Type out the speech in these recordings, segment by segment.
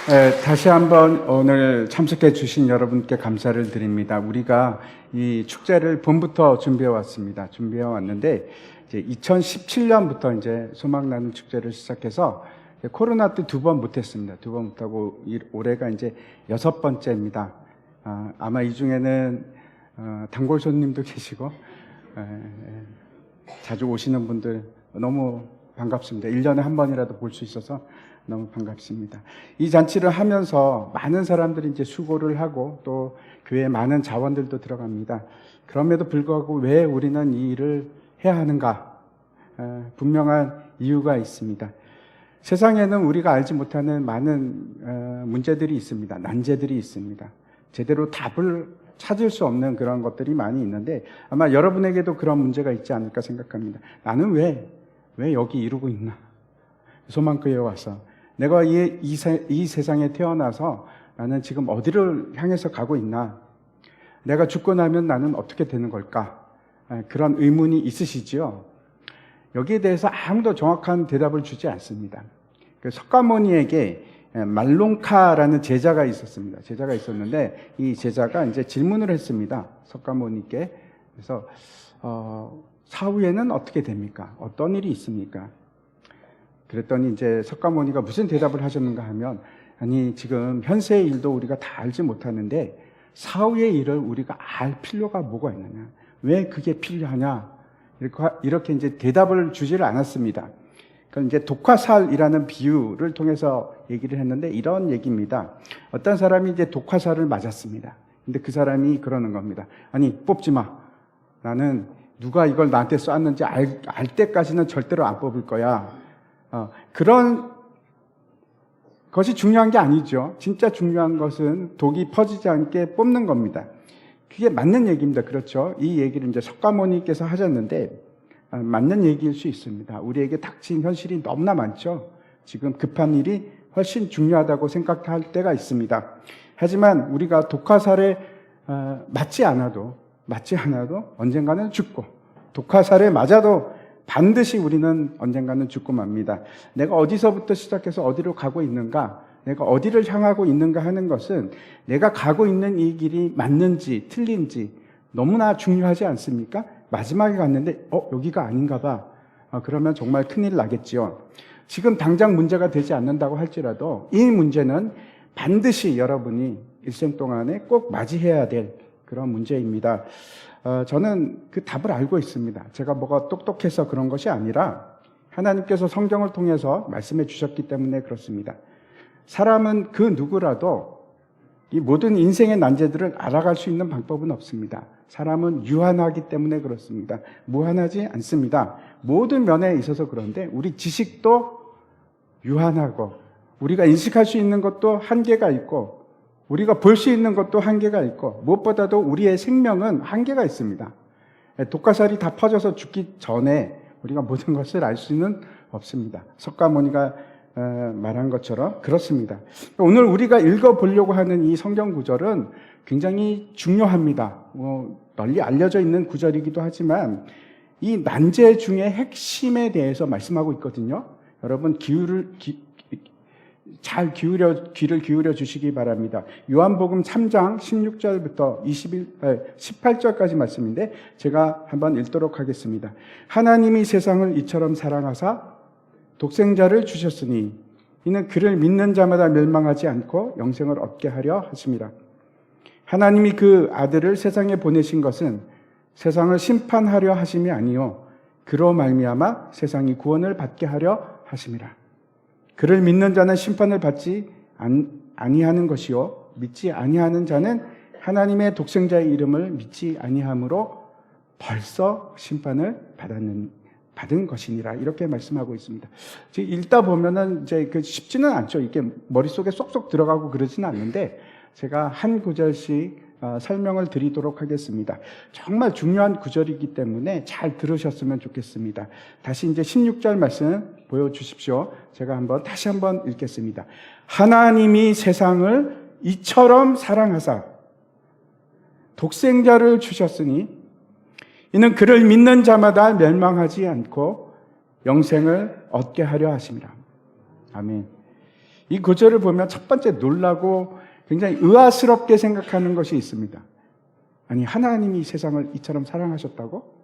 다시 한번 오늘 참석해 주신 여러분께 감사를 드립니다. 우리가 이 축제를 봄부터 준비해 왔습니다. 준비해 왔는데 이제 2017년부터 이제 소망나는 축제를 시작해서 코로나 때 2번 못했습니다. 2번 못하고 올해가 이제 6번째입니다. 아마 이 중에는 단골 손님도 계시고 자주 오시는 분들 너무 반갑습니다. 1년에 한 번이라도 볼 수 있어서 너무 반갑습니다. 이 잔치를 하면서 많은 사람들이 이제 수고를 하고 또 교회에 많은 자원들도 들어갑니다. 그럼에도 불구하고 왜 우리는 이 일을 해야 하는가? 분명한 이유가 있습니다. 세상에는 우리가 알지 못하는 많은 문제들이 있습니다. 난제들이 있습니다. 제대로 답을 찾을 수 없는 그런 것들이 많이 있는데 아마 여러분에게도 그런 문제가 있지 않을까 생각합니다. 나는 왜 여기 이루고 있나? 소망교회에 와서 내가 이 세상에 태어나서 나는 지금 어디를 향해서 가고 있나? 내가 죽고 나면 나는 어떻게 되는 걸까? 그런 의문이 있으시지요? 여기에 대해서 아무도 정확한 대답을 주지 않습니다. 석가모니에게 말롱카라는 제자가 있었습니다. 제자가 있었는데 이 제자가 이제 질문을 했습니다. 석가모니께. 그래서 사후에는 어떻게 됩니까? 어떤 일이 있습니까? 그랬더니 이제 석가모니가 무슨 대답을 하셨는가 하면, 아니 지금 현세의 일도 우리가 다 알지 못하는데 사후의 일을 우리가 알 필요가 뭐가 있느냐? 왜 그게 필요하냐? 이렇게 이제 대답을 주지를 않았습니다. 그러니까 이제 독화살이라는 비유를 통해서 얘기를 했는데 이런 얘기입니다. 어떤 사람이 이제 독화살을 맞았습니다. 근데 그 사람이 그러는 겁니다. 아니 뽑지 마. 나는 누가 이걸 나한테 쐈는지 알 때까지는 절대로 안 뽑을 거야. 그런 것이 중요한 게 아니죠. 진짜 중요한 것은 독이 퍼지지 않게 뽑는 겁니다. 그게 맞는 얘기입니다. 그렇죠? 이 얘기를 이제 석가모니께서 하셨는데 맞는 얘기일 수 있습니다. 우리에게 닥친 현실이 너무나 많죠. 지금 급한 일이 훨씬 중요하다고 생각할 때가 있습니다. 하지만 우리가 독화살에 맞지 않아도 언젠가는 죽고, 독화살에 맞아도 반드시 우리는 언젠가는 죽고 맙니다. 내가 어디서부터 시작해서 어디로 가고 있는가, 내가 어디를 향하고 있는가 하는 것은 내가 가고 있는 이 길이 맞는지 틀린지 너무나 중요하지 않습니까? 마지막에 갔는데 여기가 아닌가 봐. 그러면 정말 큰일 나겠지요. 지금 당장 문제가 되지 않는다고 할지라도 이 문제는 반드시 여러분이 일생 동안에 꼭 맞이해야 될 그런 문제입니다. 저는 그 답을 알고 있습니다. 제가 뭐가 똑똑해서 그런 것이 아니라 하나님께서 성경을 통해서 말씀해 주셨기 때문에 그렇습니다. 사람은 그 누구라도 이 모든 인생의 난제들을 알아갈 수 있는 방법은 없습니다. 사람은 유한하기 때문에 그렇습니다. 무한하지 않습니다. 모든 면에 있어서 그런데 우리 지식도 유한하고 우리가 인식할 수 있는 것도 한계가 있고 우리가 볼 수 있는 것도 한계가 있고 무엇보다도 우리의 생명은 한계가 있습니다. 독화살이 다 퍼져서 죽기 전에 우리가 모든 것을 알 수는 없습니다. 석가모니가 말한 것처럼 그렇습니다. 오늘 우리가 읽어보려고 하는 이 성경 구절은 굉장히 중요합니다. 널리 알려져 있는 구절이기도 하지만 이 난제 중에 핵심에 대해서 말씀하고 있거든요. 여러분 귀를 기울여 주시기 바랍니다. 요한복음 3장 16절부터 18절까지 말씀인데 제가 한번 읽도록 하겠습니다. 하나님이 세상을 이처럼 사랑하사 독생자를 주셨으니 이는 그를 믿는 자마다 멸망하지 않고 영생을 얻게 하려 하심이라. 하나님이 그 아들을 세상에 보내신 것은 세상을 심판하려 하심이 아니요 그로 말미암아 세상이 구원을 받게 하려 하심이라. 그를 믿는 자는 심판을 받지 아니하는 것이요 믿지 아니하는 자는 하나님의 독생자의 이름을 믿지 아니함으로 벌써 심판을 받은 것이니라. 이렇게 말씀하고 있습니다. 읽다 보면은 이제 쉽지는 않죠. 이게 머릿속에 쏙쏙 들어가고 그러지는 않는데 제가 한 구절씩 설명을 드리도록 하겠습니다. 정말 중요한 구절이기 때문에 잘 들으셨으면 좋겠습니다. 다시 이제 16절 말씀 보여주십시오. 제가 다시 한번 읽겠습니다. 하나님이 세상을 이처럼 사랑하사 독생자를 주셨으니 이는 그를 믿는 자마다 멸망하지 않고 영생을 얻게 하려 하심이라. 아멘. 이 구절을 보면 첫 번째 놀라고 굉장히 의아스럽게 생각하는 것이 있습니다. 아니, 하나님이 세상을 이처럼 사랑하셨다고?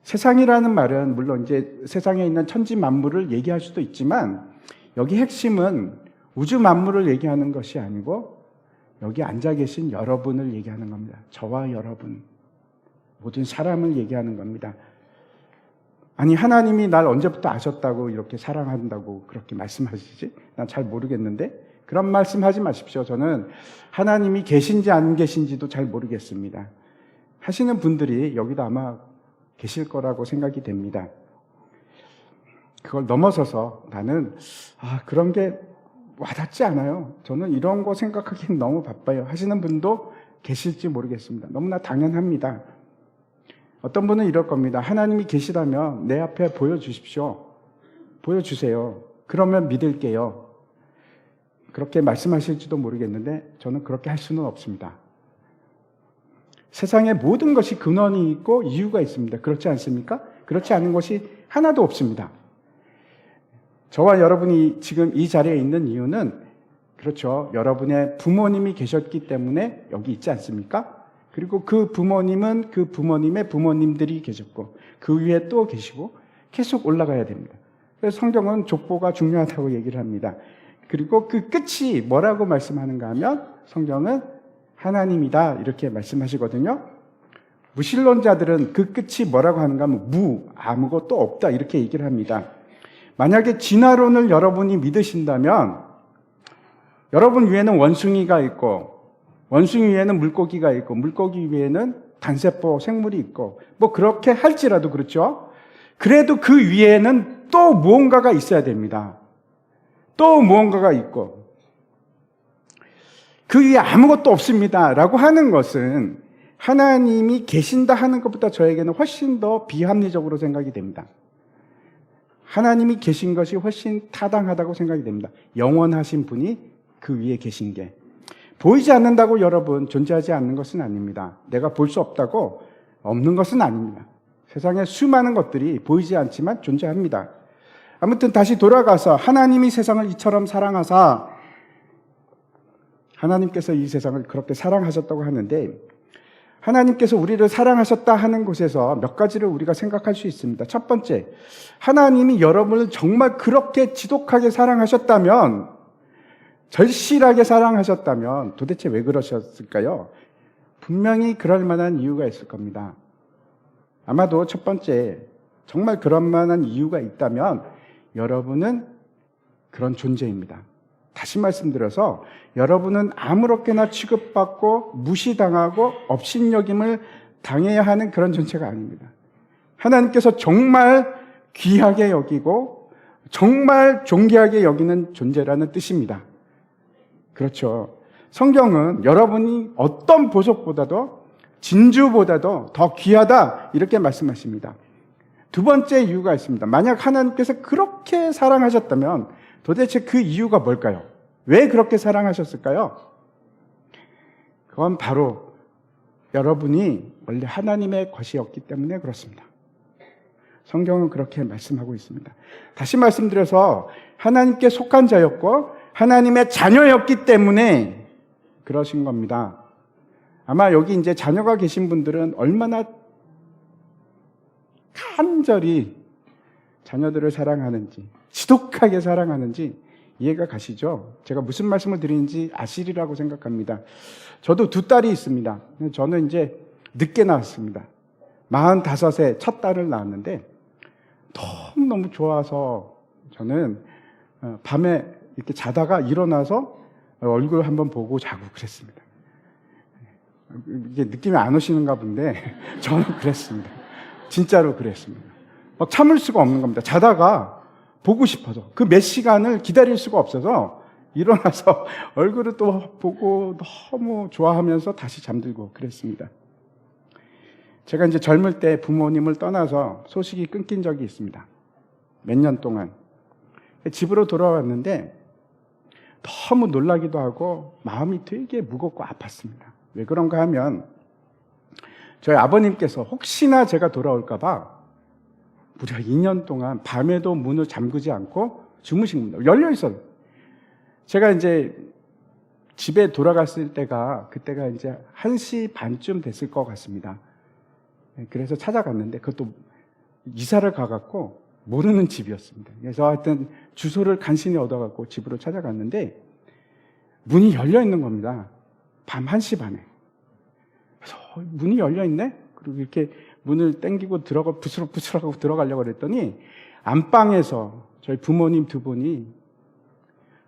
세상이라는 말은 물론 이제 세상에 있는 천지 만물을 얘기할 수도 있지만 여기 핵심은 우주 만물을 얘기하는 것이 아니고 여기 앉아 계신 여러분을 얘기하는 겁니다. 저와 여러분, 모든 사람을 얘기하는 겁니다. 아니, 하나님이 날 언제부터 아셨다고 이렇게 사랑한다고 그렇게 말씀하시지? 난 잘 모르겠는데 그런 말씀하지 마십시오. 저는 하나님이 계신지 안 계신지도 잘 모르겠습니다. 하시는 분들이 여기도 아마 계실 거라고 생각이 됩니다. 그걸 넘어서서 나는 그런 게 와닿지 않아요. 저는 이런 거 생각하기는 너무 바빠요. 하시는 분도 계실지 모르겠습니다. 너무나 당연합니다. 어떤 분은 이럴 겁니다. 하나님이 계시다면 내 앞에 보여주십시오. 보여주세요. 그러면 믿을게요. 그렇게 말씀하실지도 모르겠는데 저는 그렇게 할 수는 없습니다. 세상의 모든 것이 근원이 있고 이유가 있습니다. 그렇지 않습니까? 그렇지 않은 것이 하나도 없습니다. 저와 여러분이 지금 이 자리에 있는 이유는 그렇죠. 여러분의 부모님이 계셨기 때문에 여기 있지 않습니까? 그리고 그 부모님은 그 부모님의 부모님들이 계셨고 그 위에 또 계시고 계속 올라가야 됩니다. 그래서 성경은 족보가 중요하다고 얘기를 합니다. 그리고 그 끝이 뭐라고 말씀하는가 하면 성경은 하나님이다 이렇게 말씀하시거든요. 무신론자들은 그 끝이 뭐라고 하는가 하면 아무것도 없다 이렇게 얘기를 합니다. 만약에 진화론을 여러분이 믿으신다면 여러분 위에는 원숭이가 있고 원숭이 위에는 물고기가 있고 물고기 위에는 단세포 생물이 있고 뭐 그렇게 할지라도 그렇죠. 그래도 그 위에는 또 무언가가 있어야 됩니다. 또 무언가가 있고 그 위에 아무것도 없습니다 라고 하는 것은 하나님이 계신다 하는 것보다 저에게는 훨씬 더 비합리적으로 생각이 됩니다. 하나님이 계신 것이 훨씬 타당하다고 생각이 됩니다. 영원하신 분이 그 위에 계신 게 보이지 않는다고 여러분 존재하지 않는 것은 아닙니다. 내가 볼 수 없다고 없는 것은 아닙니다. 세상에 수많은 것들이 보이지 않지만 존재합니다. 아무튼 다시 돌아가서 하나님이 세상을 이처럼 사랑하사 하나님께서 이 세상을 그렇게 사랑하셨다고 하는데 하나님께서 우리를 사랑하셨다 하는 곳에서 몇 가지를 우리가 생각할 수 있습니다. 첫 번째, 하나님이 여러분을 정말 그렇게 지독하게 사랑하셨다면 절실하게 사랑하셨다면 도대체 왜 그러셨을까요? 분명히 그럴 만한 이유가 있을 겁니다. 아마도 첫 번째, 정말 그럴 만한 이유가 있다면 여러분은 그런 존재입니다. 다시 말씀드려서 여러분은 아무렇게나 취급받고 무시당하고 업신여김을 당해야 하는 그런 존재가 아닙니다. 하나님께서 정말 귀하게 여기고 정말 존귀하게 여기는 존재라는 뜻입니다. 그렇죠. 성경은 여러분이 어떤 보석보다도 진주보다도 더 귀하다 이렇게 말씀하십니다. 두 번째 이유가 있습니다. 만약 하나님께서 그렇게 사랑하셨다면 도대체 그 이유가 뭘까요? 왜 그렇게 사랑하셨을까요? 그건 바로 여러분이 원래 하나님의 것이었기 때문에 그렇습니다. 성경은 그렇게 말씀하고 있습니다. 다시 말씀드려서 하나님께 속한 자였고 하나님의 자녀였기 때문에 그러신 겁니다. 아마 여기 이제 자녀가 계신 분들은 얼마나 간절히 자녀들을 사랑하는지, 지독하게 사랑하는지 이해가 가시죠? 제가 무슨 말씀을 드리는지 아시리라고 생각합니다. 저도 두 딸이 있습니다. 저는 이제 늦게 낳았습니다. 45세 첫 딸을 낳았는데 너무너무 좋아서 저는 밤에 이렇게 자다가 일어나서 얼굴 한번 보고 자고 그랬습니다. 이게 느낌이 안 오시는가 본데 저는 그랬습니다. 진짜로 그랬습니다. 막 참을 수가 없는 겁니다. 자다가 보고 싶어서 그 몇 시간을 기다릴 수가 없어서 일어나서 얼굴을 또 보고 너무 좋아하면서 다시 잠들고 그랬습니다. 제가 이제 젊을 때 부모님을 떠나서 소식이 끊긴 적이 있습니다. 몇 년 동안. 집으로 돌아왔는데 너무 놀라기도 하고 마음이 되게 무겁고 아팠습니다. 왜 그런가 하면 저희 아버님께서 혹시나 제가 돌아올까 봐 무려 2년 동안 밤에도 문을 잠그지 않고 주무신 겁니다. 열려 있어요. 제가 이제 집에 돌아갔을 때가 그때가 이제 1시 반쯤 됐을 것 같습니다. 그래서 찾아갔는데 그것도 이사를 가갖고 모르는 집이었습니다. 그래서 하여튼 주소를 간신히 얻어갖고 집으로 찾아갔는데 문이 열려 있는 겁니다. 밤 1시 반에. 그래서 문이 열려 있네? 그리고 이렇게 문을 땡기고 부스럭부스럭하고 들어가려고 그랬더니 안방에서 저희 부모님 두 분이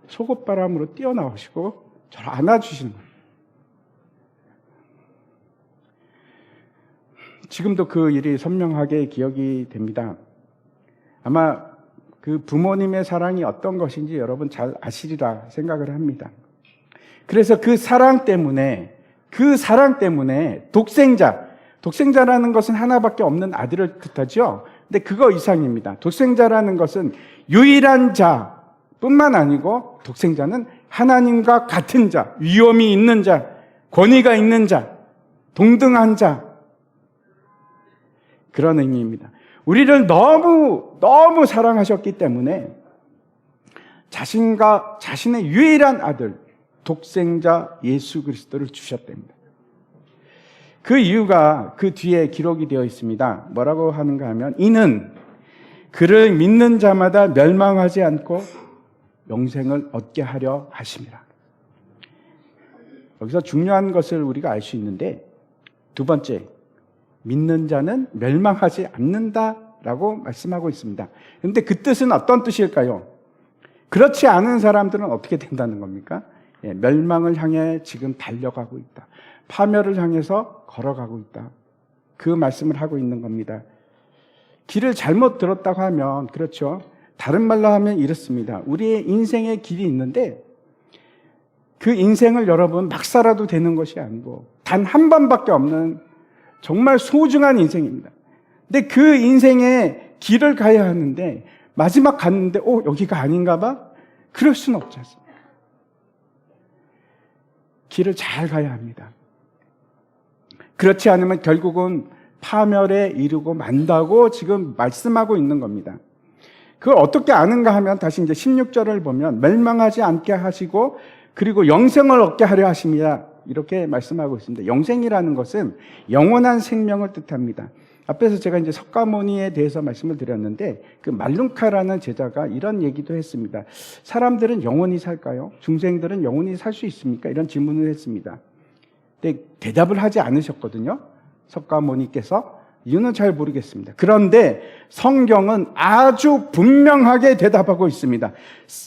속옷바람으로 뛰어나오시고 저를 안아주시는 거예요. 지금도 그 일이 선명하게 기억이 됩니다. 아마 그 부모님의 사랑이 어떤 것인지 여러분 잘 아시리라 생각을 합니다. 그래서 그 사랑 때문에 독생자라는 것은 하나밖에 없는 아들을 뜻하죠. 근데 그거 이상입니다. 독생자라는 것은 유일한 자뿐만 아니고 독생자는 하나님과 같은 자, 위엄이 있는 자, 권위가 있는 자, 동등한 자, 그런 의미입니다. 우리를 너무 사랑하셨기 때문에 자신의 유일한 아들, 독생자 예수 그리스도를 주셨답니다. 그 이유가 그 뒤에 기록이 되어 있습니다. 뭐라고 하는가 하면 이는 그를 믿는 자마다 멸망하지 않고 영생을 얻게 하려 하심이라. 여기서 중요한 것을 우리가 알 수 있는데 두 번째, 믿는 자는 멸망하지 않는다라고 말씀하고 있습니다. 그런데 그 뜻은 어떤 뜻일까요? 그렇지 않은 사람들은 어떻게 된다는 겁니까? 멸망을 향해 지금 달려가고 있다. 파멸을 향해서 걸어가고 있다. 그 말씀을 하고 있는 겁니다. 길을 잘못 들었다고 하면 그렇죠. 다른 말로 하면 이렇습니다. 우리의 인생의 길이 있는데 그 인생을 여러분 막 살아도 되는 것이 아니고 단 한 번밖에 없는 정말 소중한 인생입니다. 근데 그 인생의 길을 가야 하는데 마지막 갔는데 여기가 아닌가 봐? 그럴 수는 없지 않습니까? 길을 잘 가야 합니다. 그렇지 않으면 결국은 파멸에 이르고 만다고 지금 말씀하고 있는 겁니다. 그걸 어떻게 아는가 하면 다시 이제 16절을 보면 멸망하지 않게 하시고 그리고 영생을 얻게 하려 하심이라 이렇게 말씀하고 있습니다. 영생이라는 것은 영원한 생명을 뜻합니다. 앞에서 제가 이제 석가모니에 대해서 말씀을 드렸는데 그 말룬카라는 제자가 이런 얘기도 했습니다. 사람들은 영원히 살까요? 중생들은 영원히 살 수 있습니까? 이런 질문을 했습니다. 근데 대답을 하지 않으셨거든요. 석가모니께서. 이유는 잘 모르겠습니다. 그런데 성경은 아주 분명하게 대답하고 있습니다.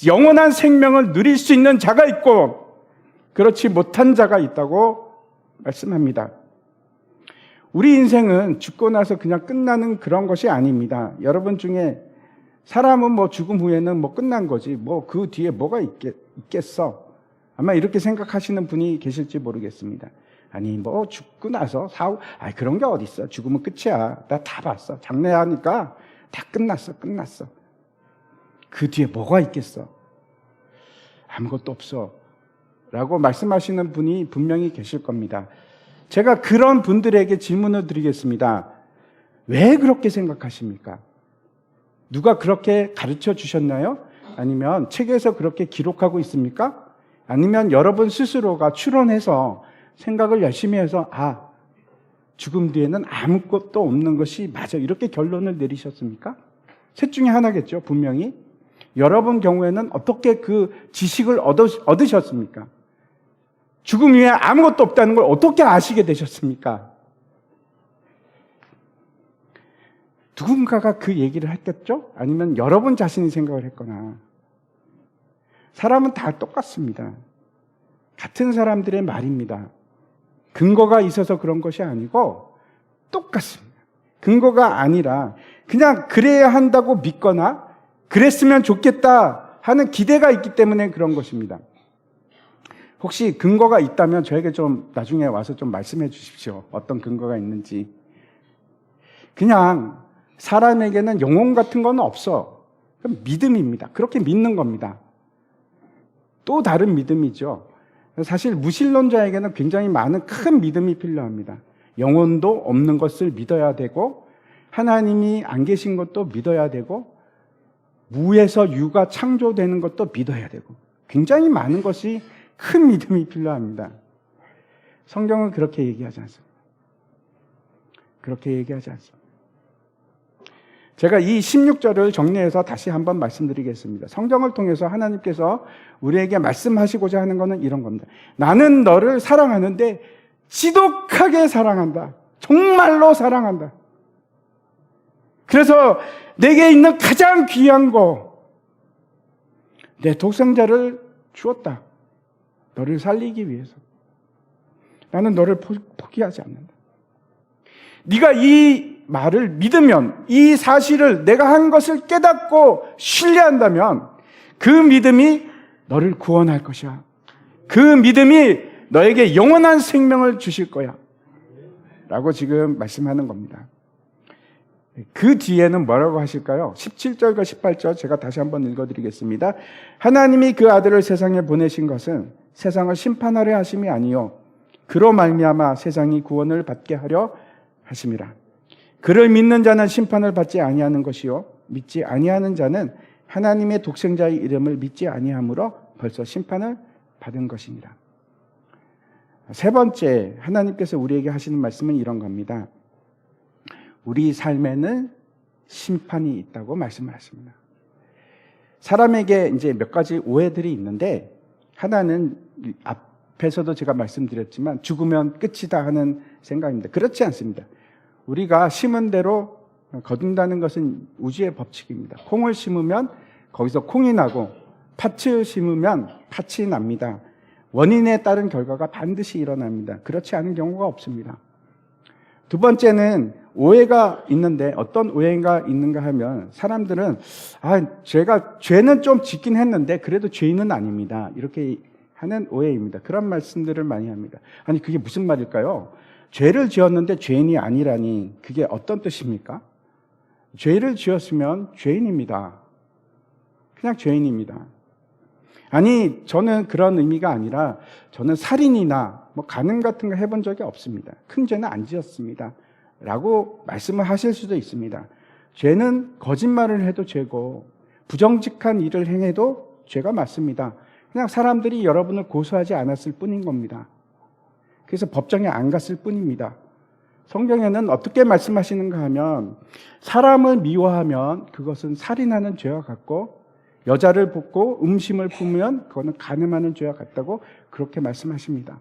영원한 생명을 누릴 수 있는 자가 있고 그렇지 못한 자가 있다고 말씀합니다. 우리 인생은 죽고 나서 그냥 끝나는 그런 것이 아닙니다. 여러분 중에 사람은 뭐 죽음 후에는 뭐 끝난 거지 뭐 그 뒤에 뭐가 있겠어. 아마 이렇게 생각하시는 분이 계실지 모르겠습니다. 아니 뭐 죽고 나서 그런 게 어딨어. 죽으면 끝이야. 나 다 봤어. 장례하니까 다 끝났어. 그 뒤에 뭐가 있겠어. 아무것도 없어 라고 말씀하시는 분이 분명히 계실 겁니다. 제가 그런 분들에게 질문을 드리겠습니다. 왜 그렇게 생각하십니까? 누가 그렇게 가르쳐 주셨나요? 아니면 책에서 그렇게 기록하고 있습니까? 아니면 여러분 스스로가 추론해서 생각을 열심히 해서 죽음 뒤에는 아무것도 없는 것이 맞아 이렇게 결론을 내리셨습니까? 셋 중에 하나겠죠. 분명히. 여러분 경우에는 어떻게 그 지식을 얻으셨습니까? 죽음 위에 아무것도 없다는 걸 어떻게 아시게 되셨습니까? 누군가가 그 얘기를 했겠죠? 아니면 여러분 자신이 생각을 했거나. 사람은 다 똑같습니다. 같은 사람들의 말입니다. 근거가 있어서 그런 것이 아니고 똑같습니다. 근거가 아니라 그냥 그래야 한다고 믿거나 그랬으면 좋겠다 하는 기대가 있기 때문에 그런 것입니다. 혹시 근거가 있다면 저에게 좀 나중에 와서 좀 말씀해 주십시오. 어떤 근거가 있는지. 그냥 사람에게는 영혼 같은 건 없어. 그럼 믿음입니다. 그렇게 믿는 겁니다. 또 다른 믿음이죠. 사실 무신론자에게는 굉장히 많은 큰 믿음이 필요합니다. 영혼도 없는 것을 믿어야 되고 하나님이 안 계신 것도 믿어야 되고 무에서 유가 창조되는 것도 믿어야 되고 굉장히 많은 것이 큰 믿음이 필요합니다. 성경은 그렇게 얘기하지 않습니다. 그렇게 얘기하지 않습니다. 제가 이 16절을 정리해서 다시 한번 말씀드리겠습니다. 성경을 통해서 하나님께서 우리에게 말씀하시고자 하는 것은 이런 겁니다. 나는 너를 사랑하는데 지독하게 사랑한다. 정말로 사랑한다. 그래서 내게 있는 가장 귀한 거, 내 독생자를 주었다. 너를 살리기 위해서. 나는 너를 포기하지 않는다. 네가 이 말을 믿으면, 이 사실을 내가 한 것을 깨닫고 신뢰한다면 그 믿음이 너를 구원할 것이야. 그 믿음이 너에게 영원한 생명을 주실 거야. 라고 지금 말씀하는 겁니다. 그 뒤에는 뭐라고 하실까요? 17절과 18절 제가 다시 한번 읽어드리겠습니다. 하나님이 그 아들을 세상에 보내신 것은 세상을 심판하려 하심이 아니요 그로 말미암아 세상이 구원을 받게 하려 하심이라. 그를 믿는 자는 심판을 받지 아니하는 것이요 믿지 아니하는 자는 하나님의 독생자의 이름을 믿지 아니함으로 벌써 심판을 받은 것이니라. 세 번째, 하나님께서 우리에게 하시는 말씀은 이런 겁니다. 우리 삶에는 심판이 있다고 말씀을 하십니다. 사람에게 이제 몇 가지 오해들이 있는데, 하나는 앞에서도 제가 말씀드렸지만 죽으면 끝이다 하는 생각입니다. 그렇지 않습니다. 우리가 심은 대로 거둔다는 것은 우주의 법칙입니다. 콩을 심으면 거기서 콩이 나고 팥을 심으면 팥이 납니다. 원인에 따른 결과가 반드시 일어납니다. 그렇지 않은 경우가 없습니다. 두 번째는 오해가 있는데, 어떤 오해가 있는가 하면 사람들은 제가 죄는 좀 짓긴 했는데 그래도 죄인은 아닙니다. 이렇게 하는 오해입니다. 그런 말씀들을 많이 합니다. 아니, 그게 무슨 말일까요? 죄를 지었는데 죄인이 아니라니, 그게 어떤 뜻입니까? 죄를 지었으면 죄인입니다. 그냥 죄인입니다. 아니, 저는 그런 의미가 아니라 저는 살인이나 간음 같은 거 해본 적이 없습니다. 큰 죄는 안 지었습니다. 라고 말씀을 하실 수도 있습니다. 죄는 거짓말을 해도 죄고 부정직한 일을 행해도 죄가 맞습니다. 그냥 사람들이 여러분을 고소하지 않았을 뿐인 겁니다. 그래서 법정에 안 갔을 뿐입니다. 성경에는 어떻게 말씀하시는가 하면, 사람을 미워하면 그것은 살인하는 죄와 같고, 여자를 볶고 음심을 품으면 그거는 간음하는 죄와 같다고 그렇게 말씀하십니다.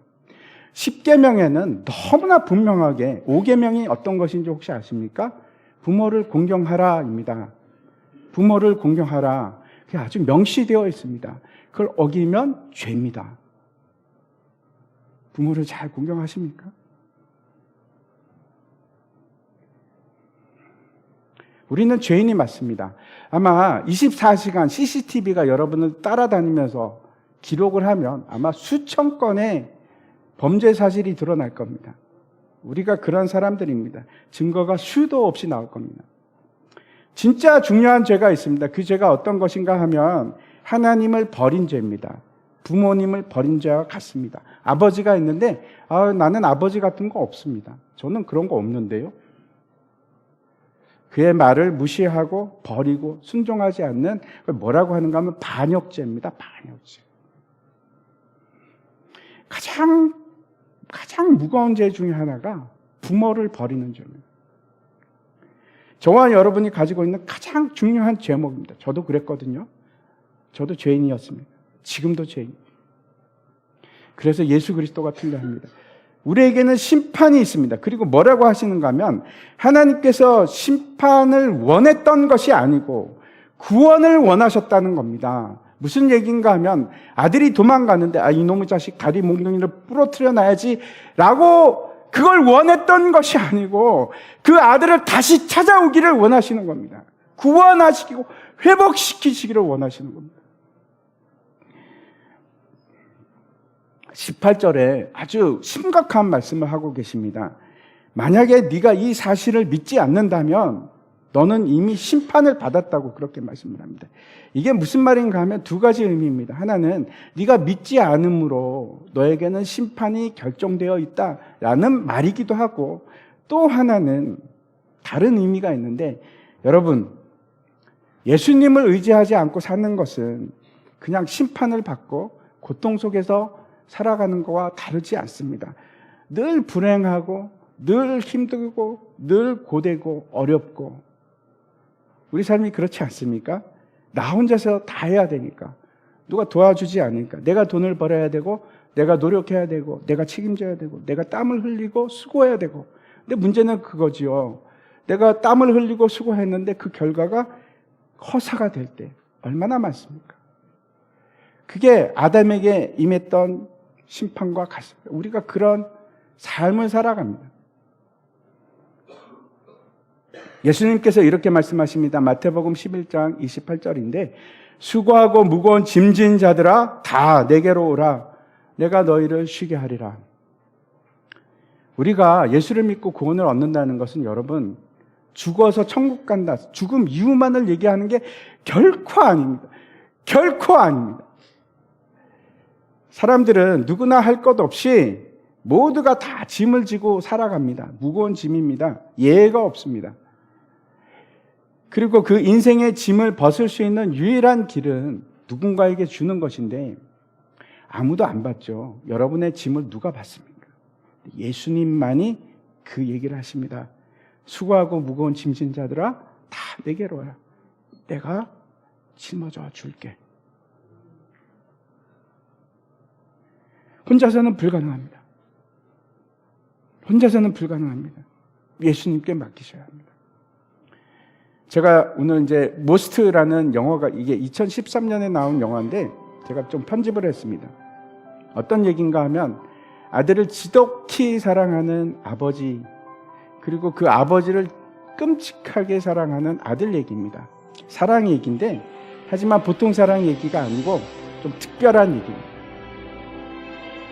10계명에는 너무나 분명하게, 5계명이 어떤 것인지 혹시 아십니까? 부모를 공경하라입니다. 부모를 공경하라. 그게 아주 명시되어 있습니다. 그걸 어기면 죄입니다. 부모를 잘 공경하십니까? 우리는 죄인이 맞습니다. 아마 24시간 CCTV가 여러분을 따라다니면서 기록을 하면 아마 수천 건의 범죄 사실이 드러날 겁니다. 우리가 그런 사람들입니다. 증거가 수도 없이 나올 겁니다. 진짜 중요한 죄가 있습니다. 그 죄가 어떤 것인가 하면 하나님을 버린 죄입니다. 부모님을 버린 죄와 같습니다. 아버지가 있는데 나는 아버지 같은 거 없습니다. 저는 그런 거 없는데요. 그의 말을 무시하고 버리고 순종하지 않는, 뭐라고 하는가 하면 반역죄입니다. 반역죄. 가장 무거운 죄 중에 하나가 부모를 버리는 죄입니다. 저와 여러분이 가지고 있는 가장 중요한 제목입니다. 저도 그랬거든요. 저도 죄인이었습니다. 지금도 죄인입니다. 그래서 예수 그리스도가 필요합니다. 우리에게는 심판이 있습니다. 그리고 뭐라고 하시는가 하면, 하나님께서 심판을 원했던 것이 아니고 구원을 원하셨다는 겁니다. 무슨 얘기인가 하면, 아들이 도망가는데 이놈의 자식 다리 몽둥이를 부러뜨려 놔야지 라고 그걸 원했던 것이 아니고 그 아들을 다시 찾아오기를 원하시는 겁니다. 구원하시고 회복시키시기를 원하시는 겁니다. 18절에 아주 심각한 말씀을 하고 계십니다. 만약에 네가 이 사실을 믿지 않는다면 너는 이미 심판을 받았다고 그렇게 말씀을 합니다. 이게 무슨 말인가 하면 두 가지 의미입니다. 하나는 네가 믿지 않음으로 너에게는 심판이 결정되어 있다라는 말이기도 하고, 또 하나는 다른 의미가 있는데, 여러분, 예수님을 의지하지 않고 사는 것은 그냥 심판을 받고 고통 속에서 살아가는 것과 다르지 않습니다. 늘 불행하고 늘 힘들고 늘 고되고 어렵고 우리 삶이 그렇지 않습니까? 나 혼자서 다 해야 되니까 누가 도와주지 않으니까 내가 돈을 벌어야 되고 내가 노력해야 되고 내가 책임져야 되고 내가 땀을 흘리고 수고해야 되고 근데 문제는 그거지요. 내가 땀을 흘리고 수고했는데 그 결과가 허사가 될 때 얼마나 많습니까? 그게 아담에게 임했던 심판과 같습니다. 우리가 그런 삶을 살아갑니다. 예수님께서 이렇게 말씀하십니다. 마태복음 11장 28절인데 수고하고 무거운 짐진 자들아 다 내게로 오라. 내가 너희를 쉬게 하리라. 우리가 예수를 믿고 구원을 얻는다는 것은 여러분 죽어서 천국 간다. 죽음 이유만을 얘기하는 게 결코 아닙니다. 결코 아닙니다. 사람들은 누구나 할 것 없이 모두가 다 짐을 지고 살아갑니다. 무거운 짐입니다. 예외가 없습니다. 그리고 그 인생의 짐을 벗을 수 있는 유일한 길은 누군가에게 주는 것인데 아무도 안 받죠. 여러분의 짐을 누가 받습니까? 예수님만이 그 얘기를 하십니다. 수고하고 무거운 짐진 자들아 다 내게로 와라. 내가 짊어져 줄게. 혼자서는 불가능합니다. 혼자서는 불가능합니다. 예수님께 맡기셔야 합니다. 제가 오늘 이제 모스트라는 영화가 이게 2013년에 나온 영화인데 제가 좀 편집을 했습니다. 어떤 얘기인가 하면 아들을 지독히 사랑하는 아버지 그리고 그 아버지를 끔찍하게 사랑하는 아들 얘기입니다. 사랑 얘기인데 하지만 보통 사랑 얘기가 아니고 좀 특별한 얘기입니다.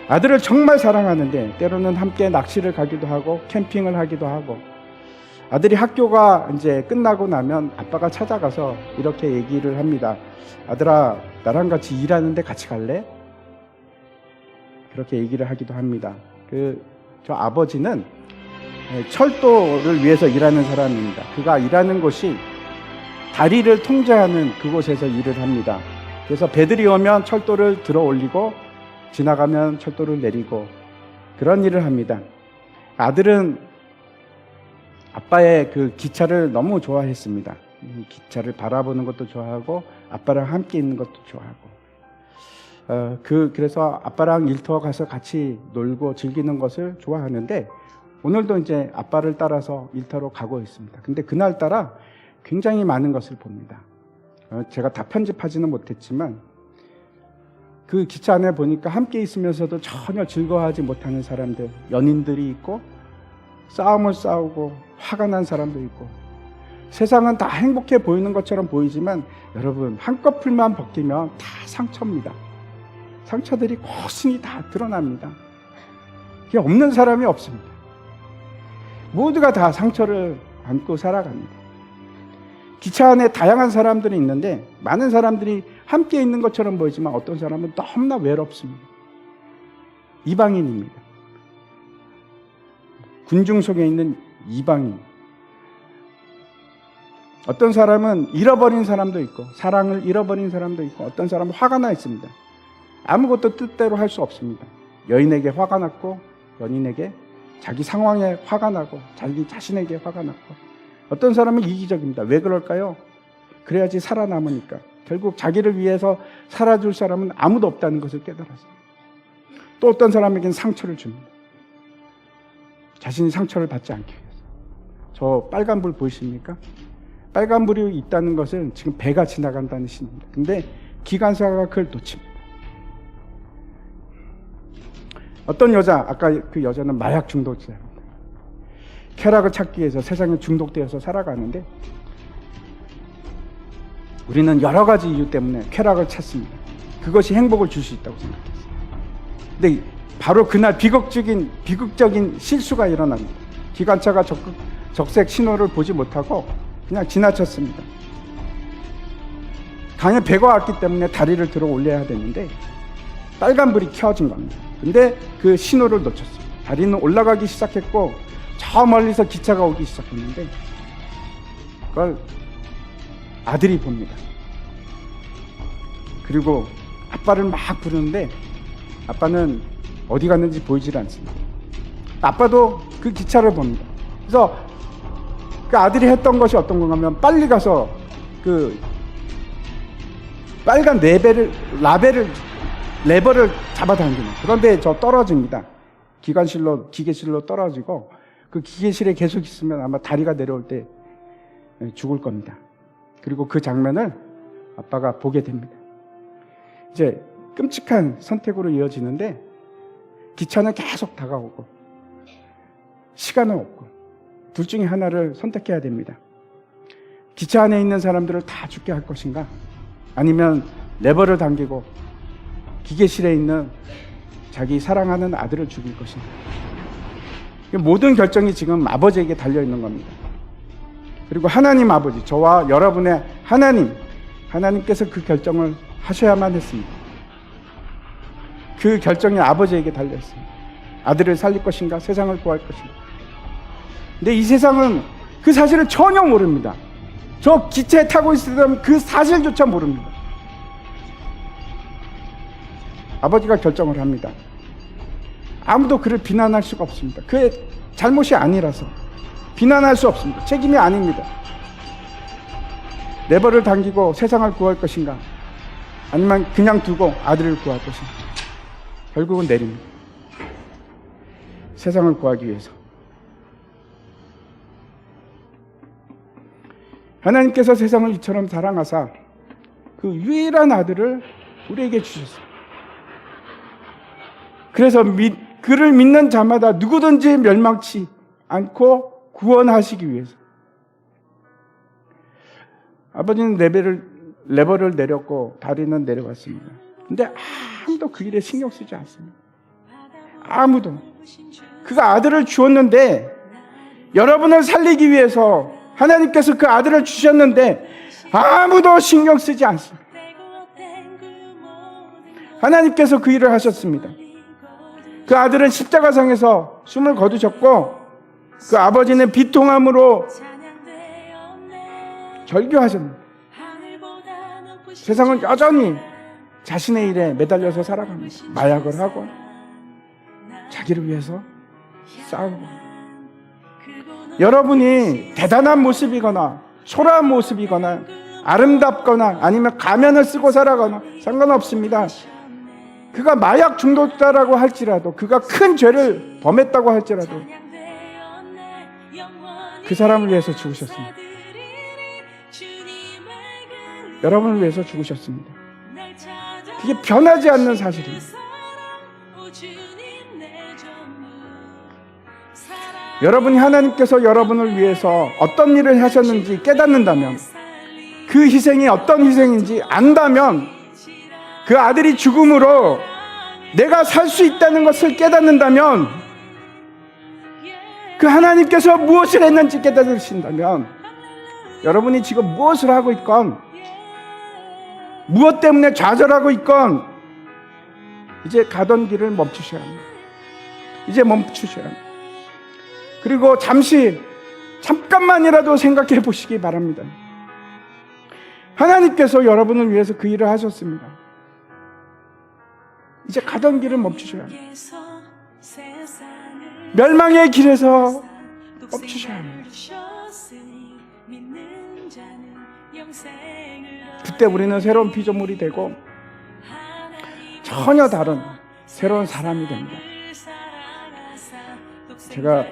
아들을 정말 사랑하는데 때로는 함께 낚시를 가기도 하고 캠핑을 하기도 하고 아들이 학교가 이제 끝나고 나면 아빠가 찾아가서 이렇게 얘기를 합니다. 아들아, 나랑 같이 일하는데 같이 갈래? 그렇게 얘기를 하기도 합니다. 저 아버지는 철도를 위해서 일하는 사람입니다. 그가 일하는 곳이 다리를 통제하는 그곳에서 일을 합니다. 그래서 배들이 오면 철도를 들어 올리고 지나가면 철도를 내리고 그런 일을 합니다. 아들은 아빠의 그 기차를 너무 좋아했습니다. 기차를 바라보는 것도 좋아하고 아빠랑 함께 있는 것도 좋아하고 그래서 아빠랑 일터 가서 같이 놀고 즐기는 것을 좋아하는데 오늘도 이제 아빠를 따라서 일터로 가고 있습니다. 근데 그날따라 굉장히 많은 것을 봅니다. 제가 다 편집하지는 못했지만 그 기차 안에 보니까 함께 있으면서도 전혀 즐거워하지 못하는 사람들, 연인들이 있고 싸움을 싸우고 화가 난 사람도 있고 세상은 다 행복해 보이는 것처럼 보이지만 여러분 한꺼풀만 벗기면 다 상처입니다. 상처들이 고스란히 다 드러납니다. 그게 없는 사람이 없습니다. 모두가 다 상처를 안고 살아갑니다. 기차 안에 다양한 사람들이 있는데 많은 사람들이 함께 있는 것처럼 보이지만 어떤 사람은 너무나 외롭습니다. 이방인입니다. 군중 속에 있는 이방인. 어떤 사람은 잃어버린 사람도 있고 사랑을 잃어버린 사람도 있고 어떤 사람은 화가 나 있습니다. 아무것도 뜻대로 할 수 없습니다. 여인에게 화가 났고 연인에게 자기 상황에 화가 나고 자기 자신에게 화가 났고 어떤 사람은 이기적입니다. 왜 그럴까요? 그래야지 살아남으니까. 결국 자기를 위해서 살아줄 사람은 아무도 없다는 것을 깨달았어요. 또 어떤 사람에게는 상처를 줍니다. 자신이 상처를 받지 않기 위해서. 저 빨간불 보이십니까? 빨간불이 있다는 것은 지금 배가 지나간다는 신호입니다. 근데 기관사가 그걸 놓칩니다. 어떤 여자, 아까 그 여자는 마약 중독자입니다. 쾌락을 찾기 위해서 세상에 중독되어서 살아가는데 우리는 여러 가지 이유 때문에 쾌락을 찾습니다. 그것이 행복을 줄 수 있다고 생각했어요. 근데 바로 그날 비극적인 실수가 일어납니다. 기관차가 적색 신호를 보지 못하고 그냥 지나쳤습니다. 강에 배가 왔기 때문에 다리를 들어 올려야 되는데 빨간불이 켜진 겁니다. 근데 그 신호를 놓쳤어요. 다리는 올라가기 시작했고 저 멀리서 기차가 오기 시작했는데 그걸 아들이 봅니다. 그리고 아빠를 막 부르는데 아빠는 어디 갔는지 보이질 않습니다. 아빠도 그 기차를 봅니다. 그래서 그 아들이 했던 것이 어떤 건가 하면 빨리 가서 그 빨간 레버를 잡아당기는. 그런데 저 떨어집니다. 기계실로 떨어지고 그 기계실에 계속 있으면 아마 다리가 내려올 때 죽을 겁니다. 그리고 그 장면을 아빠가 보게 됩니다. 이제 끔찍한 선택으로 이어지는데 기차는 계속 다가오고 시간은 없고 둘 중에 하나를 선택해야 됩니다. 기차 안에 있는 사람들을 다 죽게 할 것인가? 아니면 레버를 당기고 기계실에 있는 자기 사랑하는 아들을 죽일 것인가? 모든 결정이 지금 아버지에게 달려있는 겁니다. 그리고 하나님 아버지, 저와 여러분의 하나님께서 그 결정을 하셔야만 했습니다. 그 결정이 아버지에게 달려있습니다. 아들을 살릴 것인가, 세상을 구할 것인가. 근데 이 세상은 그 사실을 전혀 모릅니다. 저 기차에 타고 있으면 그 사실조차 모릅니다. 아버지가 결정을 합니다. 아무도 그를 비난할 수가 없습니다. 그의 잘못이 아니라서 비난할 수 없습니다. 책임이 아닙니다. 레버를 당기고 세상을 구할 것인가, 아니면 그냥 두고 아들을 구할 것인가. 결국은 내립니다. 세상을 구하기 위해서. 하나님께서 세상을 이처럼 사랑하사 그 유일한 아들을 우리에게 주셨습니다. 그래서 그를 믿는 자마다 누구든지 멸망치 않고 구원하시기 위해서. 아버지는 레버를 내렸고 다리는 내려갔습니다. 근데 아무도 그 일에 신경 쓰지 않습니다. 아무도. 그가 아들을 주었는데, 여러분을 살리기 위해서 하나님께서 그 아들을 주셨는데 아무도 신경 쓰지 않습니다. 하나님께서 그 일을 하셨습니다. 그 아들은 십자가상에서 숨을 거두셨고 그 아버지는 비통함으로 절규하셨습니다. 세상은 여전히 자신의 일에 매달려서 살아갑니다. 마약을 하고 자기를 위해서 싸우고. 여러분이 대단한 모습이거나 초라한 모습이거나 아름답거나 아니면 가면을 쓰고 살아가거나 상관없습니다. 그가 마약 중독자라고 할지라도, 그가 큰 죄를 범했다고 할지라도 그 사람을 위해서 죽으셨습니다. 여러분을 위해서 죽으셨습니다. 그게 변하지 않는 사실입니다. 여러분이 하나님께서 여러분을 위해서 어떤 일을 하셨는지 깨닫는다면, 그 희생이 어떤 희생인지 안다면, 그 아들이 죽음으로 내가 살 수 있다는 것을 깨닫는다면, 그 하나님께서 무엇을 했는지 깨닫으신다면, 여러분이 지금 무엇을 하고 있건, 무엇 때문에 좌절하고 있건, 이제 가던 길을 멈추셔야 합니다. 이제 멈추셔야 합니다. 그리고 잠깐만이라도 생각해 보시기 바랍니다. 하나님께서 여러분을 위해서 그 일을 하셨습니다. 이제 가던 길을 멈추셔야 합니다. 멸망의 길에서 멈추셔야 합니다. 그때 우리는 새로운 피조물이 되고 전혀 다른 새로운 사람이 됩니다. 제가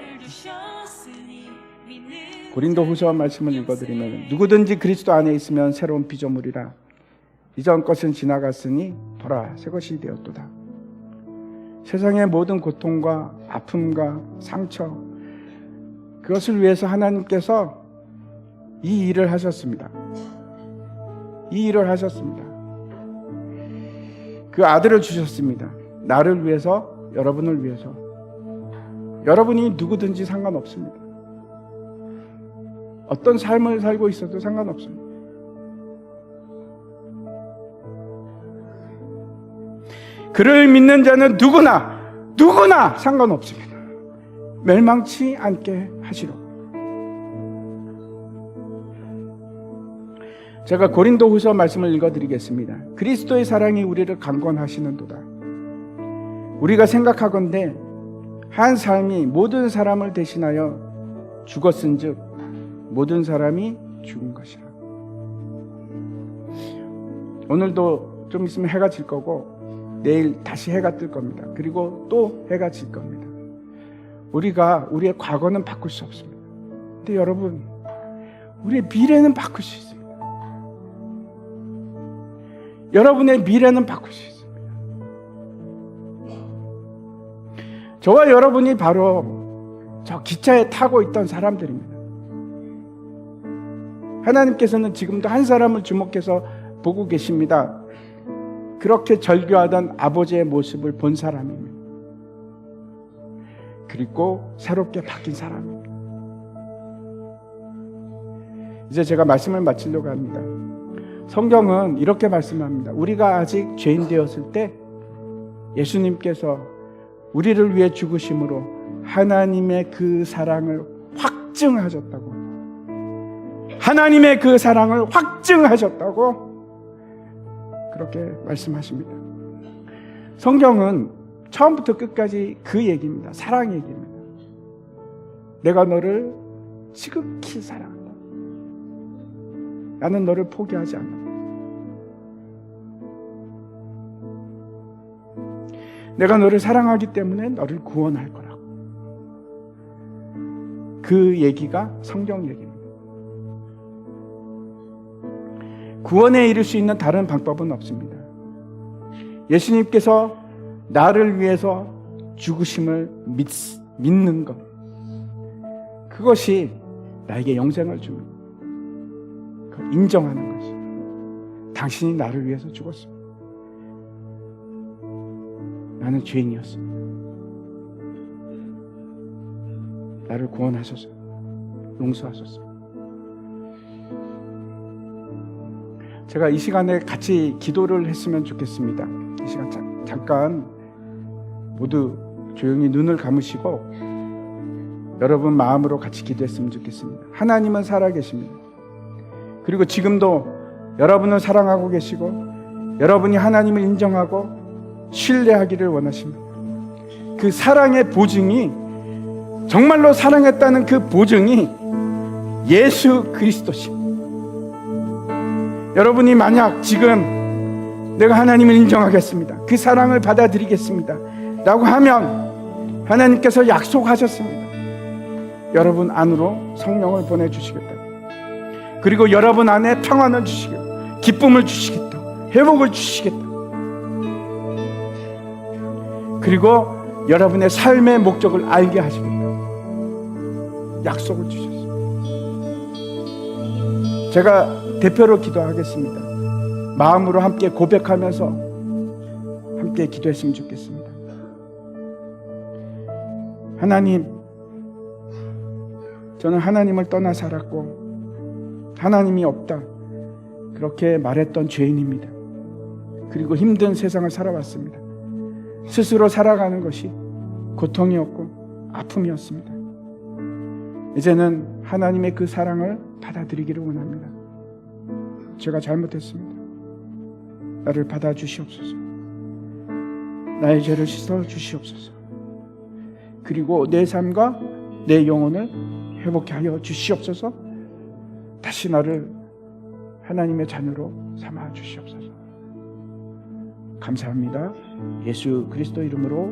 고린도후서 말씀을 읽어드리면, 누구든지 그리스도 안에 있으면 새로운 피조물이라, 이전 것은 지나갔으니 보라 새 것이 되었도다. 세상의 모든 고통과 아픔과 상처, 그것을 위해서 하나님께서 이 일을 하셨습니다. 이 일을 하셨습니다. 그 아들을 주셨습니다. 나를 위해서, 여러분을 위해서. 여러분이 누구든지 상관없습니다. 어떤 삶을 살고 있어도 상관없습니다. 그를 믿는 자는 누구나 상관없습니다. 멸망치 않게 하시려. 제가 고린도후서 말씀을 읽어드리겠습니다. 그리스도의 사랑이 우리를 강권하시는도다. 우리가 생각하건대 한 삶이 모든 사람을 대신하여 죽었은즉 모든 사람이 죽은 것이라. 오늘도 좀 있으면 해가 질 거고 내일 다시 해가 뜰 겁니다. 그리고 또 해가 질 겁니다. 우리가 우리의 과거는 바꿀 수 없습니다. 근데 여러분, 우리의 미래는 바꿀 수 있습니다. 여러분의 미래는 바꿀 수 있습니다. 저와 여러분이 바로 저 기차에 타고 있던 사람들입니다. 하나님께서는 지금도 한 사람을 주목해서 보고 계십니다. 그렇게 절규하던 아버지의 모습을 본 사람입니다. 그리고 새롭게 바뀐 사람입니다. 이제 제가 말씀을 마치려고 합니다. 성경은 이렇게 말씀합니다. 우리가 아직 죄인 되었을 때 예수님께서 우리를 위해 죽으심으로 하나님의 그 사랑을 확증하셨다고. 하나님의 그 사랑을 확증하셨다고 그렇게 말씀하십니다. 성경은 처음부터 끝까지 그 얘기입니다. 사랑 얘기입니다. 내가 너를 지극히 사랑한다. 나는 너를 포기하지 않는다. 내가 너를 사랑하기 때문에 너를 구원할 거라고. 그 얘기가 성경 얘기입니다. 구원에 이를 수 있는 다른 방법은 없습니다. 예수님께서 나를 위해서 죽으심을 믿는 것, 그것이 나에게 영생을 줍니다. 그걸 인정하는 것이. 당신이 나를 위해서 죽었습니다. 나는 죄인이었습니다. 나를 구원하소서, 용서하소서. 제가 이 시간에 같이 기도를 했으면 좋겠습니다. 이 시간 잠깐 모두 조용히 눈을 감으시고 여러분 마음으로 같이 기도했으면 좋겠습니다. 하나님은 살아계십니다. 그리고 지금도 여러분을 사랑하고 계시고 여러분이 하나님을 인정하고 신뢰하기를 원하십니다. 그 사랑의 보증이, 정말로 사랑했다는 그 보증이 예수 그리스도십니다. 여러분이 만약 지금 내가 하나님을 인정하겠습니다, 그 사랑을 받아들이겠습니다 라고 하면 하나님께서 약속하셨습니다. 여러분 안으로 성령을 보내주시겠다. 그리고 여러분 안에 평안을 주시겠다, 기쁨을 주시겠다, 회복을 주시겠다. 그리고 여러분의 삶의 목적을 알게 하시겠다. 약속을 주셨습니다. 제가 대표로 기도하겠습니다. 마음으로 함께 고백하면서 함께 기도했으면 좋겠습니다. 하나님, 저는 하나님을 떠나 살았고 하나님이 없다 그렇게 말했던 죄인입니다. 그리고 힘든 세상을 살아왔습니다. 스스로 살아가는 것이 고통이었고 아픔이었습니다. 이제는 하나님의 그 사랑을 받아들이기를 원합니다. 제가 잘못했습니다. 나를 받아주시옵소서. 나의 죄를 씻어 주시옵소서. 그리고 내 삶과 내 영혼을 회복케 하여 주시옵소서. 다시 나를 하나님의 자녀로 삼아 주시옵소서. 감사합니다. 예수 그리스도 이름으로